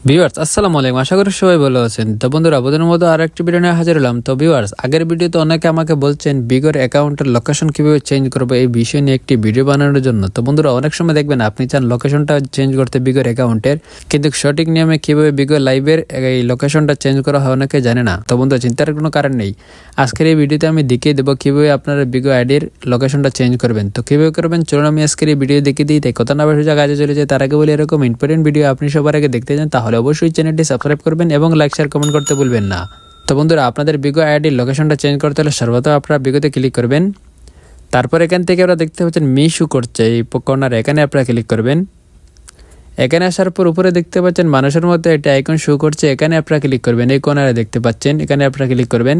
Viewers আসসালামু আলাইকুম, আশা করি সবাই ভালো আছেন। তো বন্ধুরা, আপনাদের মতো আর একটি ভিডিও নিয়ে হাজির হলাম। তো ভিউয়ার্স, আগের ভিডিওতে অনেকে আমাকে বলছেন বিগর অ্যাকাউন্টের লোকেশন কিভাবে চেঞ্জ করবো এই বিষয় নিয়ে একটি ভিডিও বানানোর জন্য। তো বন্ধুরা, অনেক সময় দেখবেন আপনি চান লোকেশনটা চেঞ্জ করতে বিগর অ্যাকাউন্টের, কিন্তু সঠিক নিয়মে কিভাবে বিগর লাইভের এই লোকেশনটা চেঞ্জ করা হয় অনেকে জানে না। তো বন্ধুরা, চিন্তার কোনো কারণ নেই, আজকের এই ভিডিওতে আমি দেখিয়ে দেবো কিভাবে আপনারা বিগর আইডির লোকেশনটা চেঞ্জ করবেন। তো কিভাবে করবেন চলুন আমি আজকের এই ভিডিও দেখিয়ে দিই। তাই কথা না বেশি কাজে চলে যায়, তার আগে বলি এরকম ইম্পর্টেন্ট ভিডিও আপনি সবার আগে দেখতে চান তাহলে অবশ্যই চ্যানেলটি সাবস্ক্রাইব করবেন এবং লাইক শেয়ার কমেন্ট করতে ভুলবেন না। তো বন্ধুরা, আপনাদের বিগো আইডির লোকেশনটা চেঞ্জ করতে হলে সর্বপ্রথম আপনারা বিগোতে ক্লিক করবেন। তারপর এখান থেকে আপনারা দেখতে পাচ্ছেন মি শু করছে এই কর্নার, এখানে আপনারা ক্লিক করবেন। এখানে আসার পর উপরে দেখতে পাচ্ছেন মানুষের মধ্যে একটা আইকন শো করছে, এখানে আপনারা ক্লিক করবেন। এই কর্নারে দেখতে পাচ্ছেন, এখানে আপনারা ক্লিক করবেন।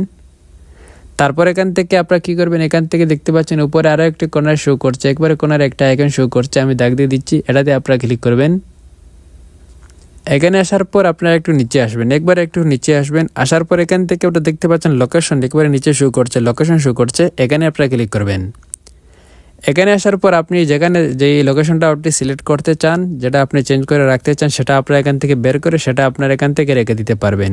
তারপর এখান থেকে আপনারা কি করবেন, এখান থেকে দেখতে পাচ্ছেন উপরে আরও একটি কর্নার শো করছে, একবারে কর্নারে একটা আইকন শো করছে, আমি দাগ দিয়ে দিচ্ছি, এটাতে আপনারা ক্লিক করবেন। এখানে আসার পর আপনারা একটু নিচে আসবেন, একবার একটু নিচে আসবেন। আসার পর এখান থেকে ওটা দেখতে পাচ্ছেন লোকেশন, একবারে নিচে শো করছে, লোকেশন শো করছে, এখানে আপনারা ক্লিক করবেন। এখানে আসার পর আপনি যেখানে যেই লোকেশনটা আপনি সিলেক্ট করতে চান, যেটা আপনি চেঞ্জ করে রাখতে চান, সেটা আপনারা এখান থেকে বের করে সেটা আপনার এখান থেকে রেখে দিতে পারবেন।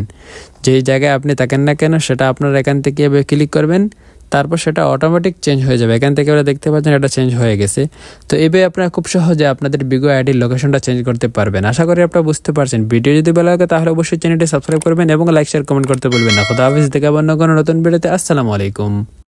যেই জায়গায় আপনি থাকেন না কেন সেটা আপনারা এখান থেকে ক্লিক করবেন, তারপর সেটা অটোমেটিক চেঞ্জ হয়ে যাবে। এখান থেকে আপনারা দেখতে পাচ্ছেন এটা চেঞ্জ হয়ে গেছে। তো এইভাবে আপনারা খুব সহজে আপনাদের বিগো আইডির লোকেশনটা চেঞ্জ করতে পারবেন। আশা করি আপনারা বুঝতে পারছেন। ভিডিও যদি ভালো লাগে তাহলে অবশ্যই চ্যানেলটি সাবস্ক্রাইব করবেন এবং লাইক শেয়ার কমেন্ট করতে ভুলবেন না। খোদা হাফেজ, দেখা অন্য কোনো নতুন ভিডিওতে। আসসালামু আলাইকুম।